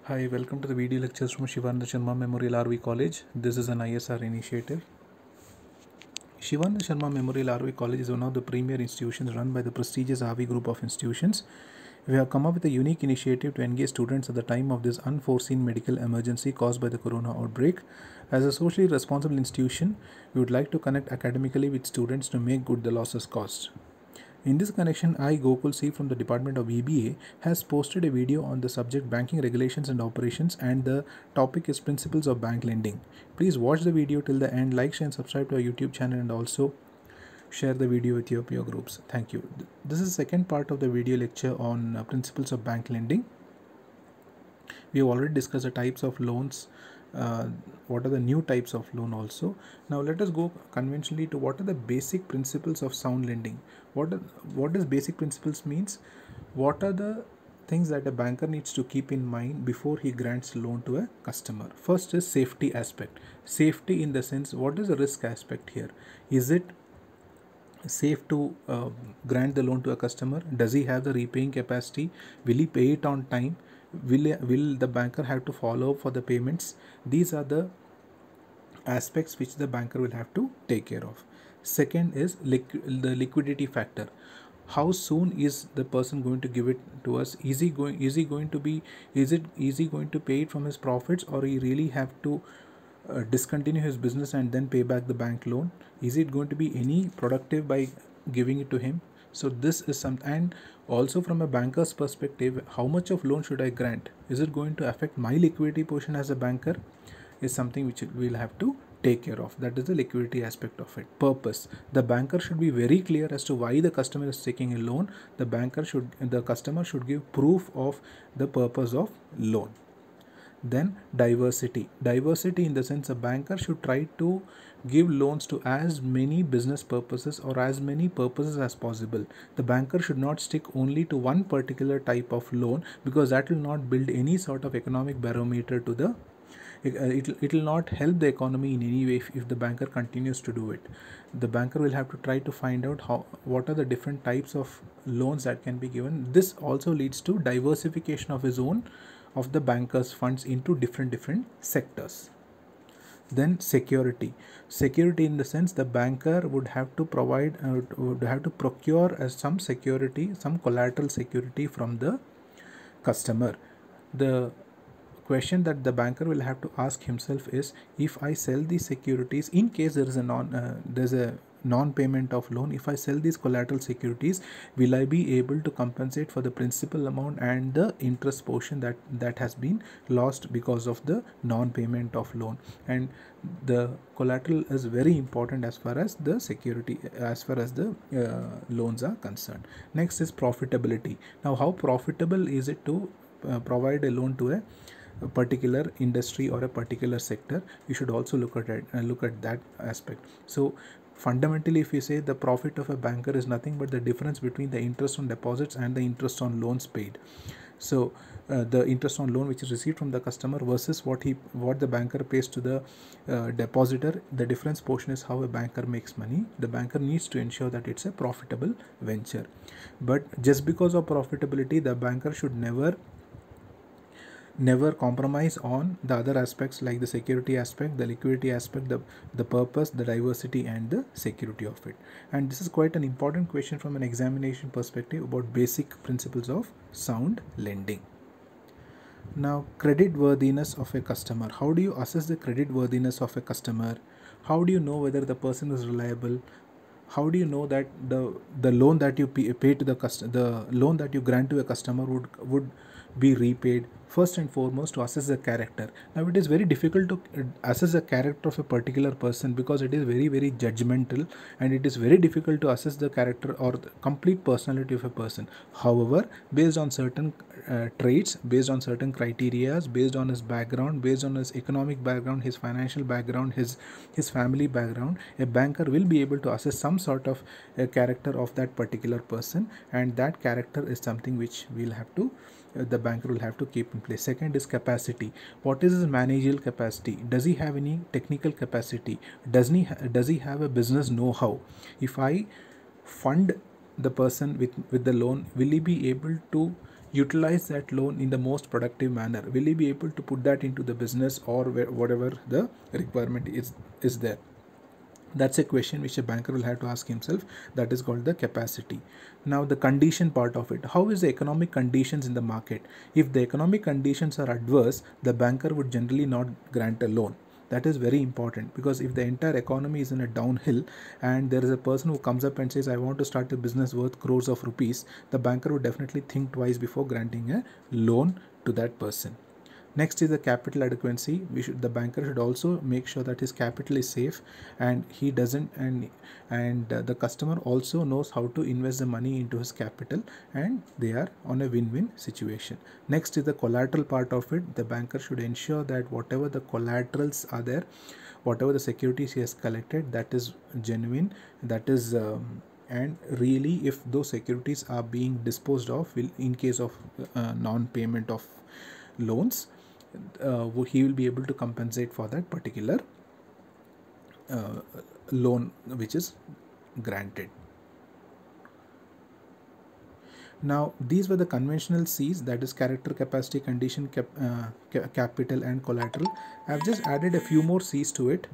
Hi, welcome to the video lectures from Shivananda Sharma Memorial RV College. This is an ISR initiative. Shivananda Sharma Memorial RV College is one of the premier institutions run by the prestigious RV group of institutions. We have come up with a unique initiative to engage students at the time of this unforeseen medical emergency caused by the corona outbreak. As a socially responsible institution, we would like to connect academically with students to make good the losses caused. In this connection, I, Gokul C from the Department of EBA, has posted a video on the subject banking regulations and operations, and the topic is principles of bank lending. Please watch the video till the end, like, share and subscribe to our YouTube channel, and also share the video with your peer groups. Thank you. This is the second part of the video lecture on principles of bank lending. We have already discussed the types of loans, what are the new types of loan also. Now let us go conventionally to what are the basic principles of sound lending. What does basic principles means? What are the things that a banker needs to keep in mind before he grants loan to a customer? First is safety aspect. Safety in the sense, what is the risk aspect here? Is it safe to grant the loan to a customer? Does he have the repaying capacity? Will he pay it on time? Will the banker have to follow up for the payments? These are the aspects which the banker will have to take care of. Second is the liquidity factor. How soon is the person going to give it to us? Is it easy going to pay it from his profits, or he really have to discontinue his business and then pay back the bank loan? Is it going to be any productive by giving it to him? So this is some, and also from a banker's perspective, how much of loan should I grant? Is it going to affect my liquidity portion as a banker? Is something which we'll have to take care of. That is the liquidity aspect of it. Purpose. The banker should be very clear as to why the customer is taking a loan. The customer should give proof of the purpose of loan. Then diversity. Diversity in the sense a banker should try to give loans to as many business purposes or as many purposes as possible. The banker should not stick only to one particular type of loan, because that will not build any sort of economic barometer to the it will not help the economy in any way if the banker continues to do it. The banker will have to try to find out what are the different types of loans that can be given. This also leads to diversification of the banker's funds into different sectors. Then security in the sense the banker would have to procure some security, some collateral security from the customer. The question that the banker will have to ask himself is, if I sell these securities, in case there is a non-payment of loan, if I sell these collateral securities, will I be able to compensate for the principal amount and the interest portion that has been lost because of the non-payment of loan? And the collateral is very important as far as the loans are concerned. Next is profitability. Now, how profitable is it to provide a loan to a particular industry or a particular sector? You should also look at that aspect. So fundamentally, if we say the profit of a banker is nothing but the difference between the interest on deposits and the interest on loans paid. So the interest on loan which is received from the customer versus what the banker pays to the depositor, the difference portion is how a banker makes money. The banker needs to ensure that it's a profitable venture. But just because of profitability, the banker should never compromise on the other aspects like the security aspect, the liquidity aspect, the purpose, the diversity and the security of it. And this is quite an important question from an examination perspective about basic principles of sound lending. Now, credit worthiness of a customer. How do you assess the credit worthiness of a customer? How do you know whether the person is reliable? How do you know that the loan that you pay to the loan that you grant to a customer would be repaid? First and foremost, to assess the character. Now, it is very difficult to assess the character of a particular person because it is very judgmental, and it is very difficult to assess the character or the complete personality of a person. However, based on certain traits, based on certain criteria, based on his background, based on his economic background, his financial background, his family background, a banker will be able to assess some sort of a character of that particular person, and that character is something which the banker will have to keep in place. Second is capacity. What is his managerial capacity? Does he have any technical capacity? Does he have a business know-how? If I fund the person with the loan, will he be able to utilize that loan in the most productive manner? Will he be able to put that into the business or whatever the requirement is there? That's a question which a banker will have to ask himself. That is called the capacity. Now the condition part of it, how is the economic conditions in the market? If the economic conditions are adverse, the banker would generally not grant a loan. That is very important, because if the entire economy is in a downhill and there is a person who comes up and says, I want to start a business worth crores of rupees, the banker would definitely think twice before granting a loan to that person. Next is the capital adequacy. The banker should also make sure that his capital is safe, and he doesn't, and the customer also knows how to invest the money into his capital, and they are on a win-win situation. Next is the collateral part of it. The banker should ensure that whatever the collaterals are there, whatever the securities he has collected, that is genuine, that is and really, if those securities are being disposed of in case of non-payment of loans, he will be able to compensate for that particular loan which is granted. Now these were the conventional C's, that is character, capacity, condition, capital and collateral. I've just added a few more C's to it.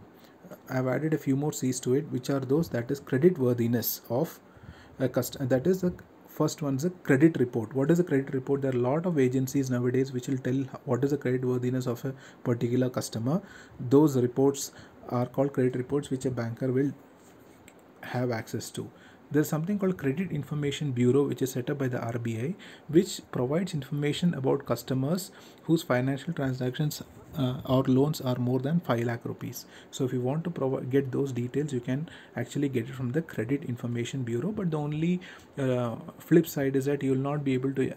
Which are those, that is credit worthiness of a customer. That is the first one is a credit report. What is a credit report? There are a lot of agencies nowadays which will tell what is the credit worthiness of a particular customer. Those reports are called credit reports, which a banker will have access to. There's something called Credit Information Bureau, which is set up by the RBI, which provides information about customers whose financial transactions or loans are more than 5 lakh rupees. So if you want to get those details, you can actually get it from the Credit Information Bureau. But the only flip side is that you will not be able to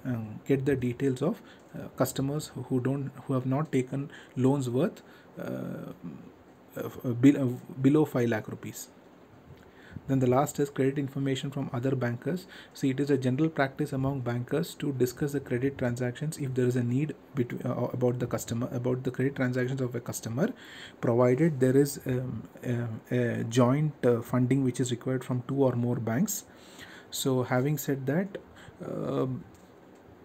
get the details of customers who have not taken loans worth below 5 lakh rupees. Then the last is credit information from other bankers. See, it is a general practice among bankers to discuss the credit transactions if there is a need about the credit transactions of a customer, provided there is a joint funding which is required from 2 or more banks. So having said that,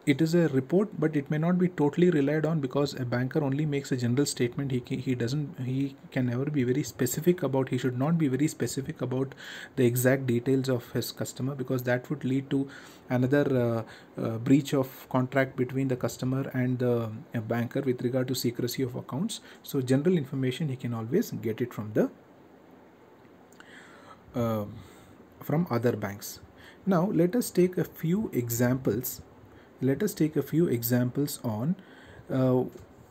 it is a report, but it may not be totally relied on, because a banker only makes a general statement. He can never be very specific about, he should not be very specific about the exact details of his customer, because that would lead to another breach of contract between the customer and the banker with regard to secrecy of accounts. So general information he can always get it from the from other banks. Now let us take a few examples. On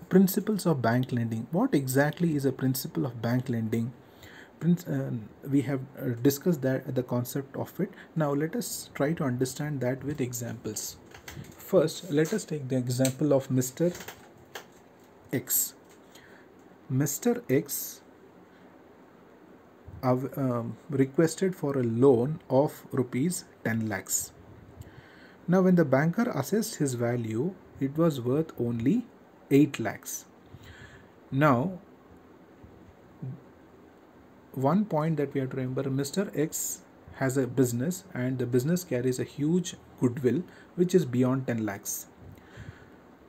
principles of bank lending. What exactly is a principle of bank lending? We have discussed the concept of it. Now let us try to understand that with examples. First, let us take the example of Mr. X. Mr. X requested for a loan of rupees 10 lakhs. Now when the banker assessed his value, it was worth only 8 lakhs. Now one point that we have to remember, Mr. X has a business, and the business carries a huge goodwill which is beyond 10 lakhs.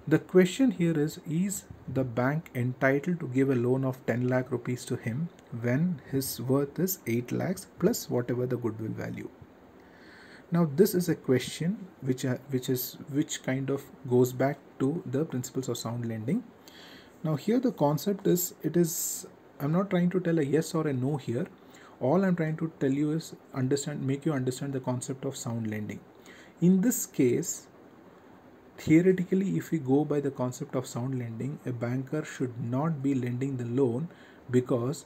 The question here is the bank entitled to give a loan of 10 lakh rupees to him when his worth is 8 lakhs plus whatever the goodwill value? Now this is a question which kind of goes back to the principles of sound lending. Now here the concept is, I'm not trying to tell a yes or a no here. All I'm trying to tell you is make you understand the concept of sound lending. In this case, theoretically, if we go by the concept of sound lending, a banker should not be lending the loan, because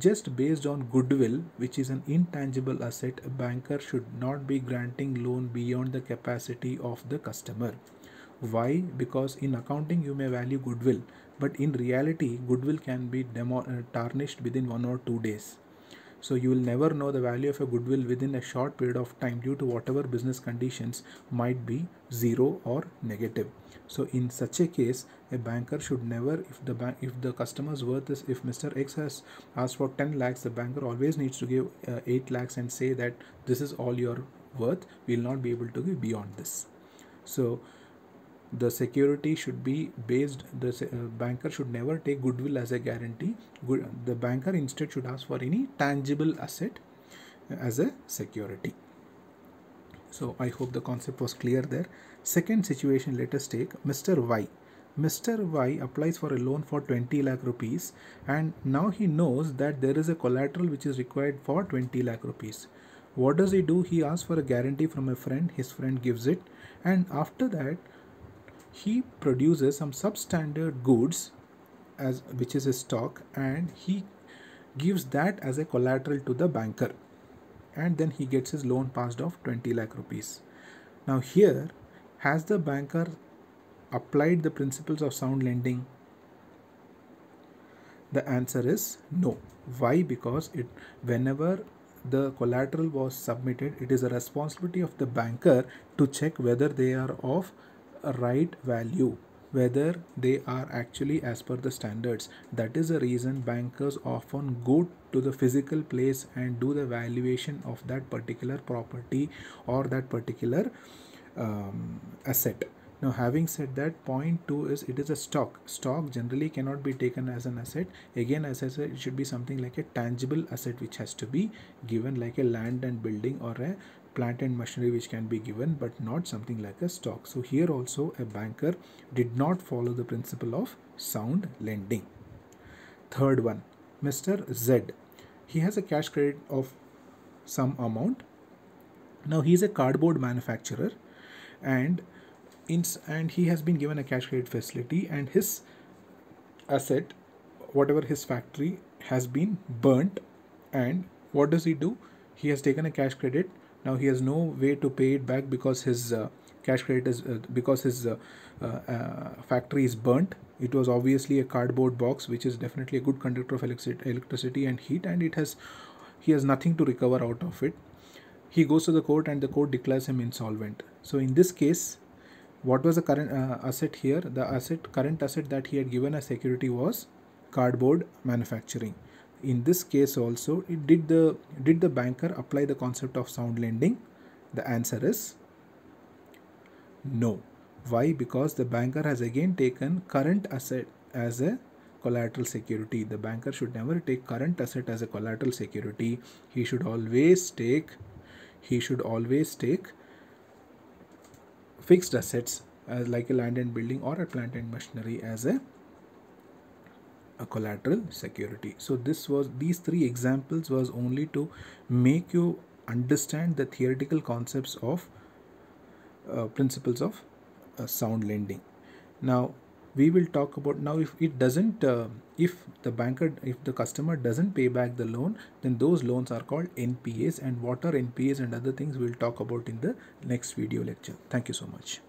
just based on goodwill, which is an intangible asset, a banker should not be granting loan beyond the capacity of the customer. Why? Because in accounting you may value goodwill, but in reality goodwill can be tarnished within 1 or 2 days. So you will never know the value of a goodwill within a short period of time due to whatever business conditions might be 0 or negative. So in such a case, a banker should never, if the customer's worth is, if Mr. X has asked for 10 lakhs, the banker always needs to give 8 lakhs and say that this is all your worth. We will not be able to give beyond this. So the security should be based, the banker should never take goodwill as a guarantee. The banker instead should ask for any tangible asset as a security. So I hope the concept was clear there. Second situation, let us take Mr. Y. Mr. Y applies for a loan for 20 lakh rupees, and now he knows that there is a collateral which is required for 20 lakh rupees. What does he do? He asks for a guarantee from a friend, his friend gives it, and after that he produces some substandard goods as which is his stock, and he gives that as a collateral to the banker, and then he gets his loan passed of 20 lakh rupees. Now here, has the banker applied the principles of sound lending? The answer is no. Why? Because whenever the collateral was submitted, it is a responsibility of the banker to check whether they are of a right value, whether they are actually as per the standards. That is the reason bankers often go to the physical place and do the valuation of that particular property or that particular asset. Now, having said that, point 2 is it is a stock. Stock generally cannot be taken as an asset. Again, as I said, it should be something like a tangible asset which has to be given, like a land and building or a plant and machinery which can be given, but not something like a stock. So here also a banker did not follow the principle of sound lending. Third one, Mr. Z. He has a cash credit of some amount. Now he is a cardboard manufacturer, and he has been given a cash credit facility, and his asset, whatever his factory, has been burnt. And what does he do? He has taken a cash credit. Now he has no way to pay it back because his cash credit is because his factory is burnt. It was obviously a cardboard box, which is definitely a good conductor of electricity and heat, and he has nothing to recover out of it. He goes to the court, and the court declares him insolvent. So in this case, what was the current asset here? The current asset that he had given as security was cardboard manufacturing. In this case also, did the banker apply the concept of sound lending? The answer is no. Why? Because the banker has again taken current asset as a collateral security. The banker should never take current asset as a collateral security. He should always take fixed assets like a land and building or a plant and machinery as a collateral security. So these three examples was only to make you understand the theoretical concepts of principles of sound lending. Now we will talk about, now if the customer doesn't pay back the loan, then those loans are called NPAs, and what are NPAs and other things we'll talk about in the next video lecture. Thank you so much.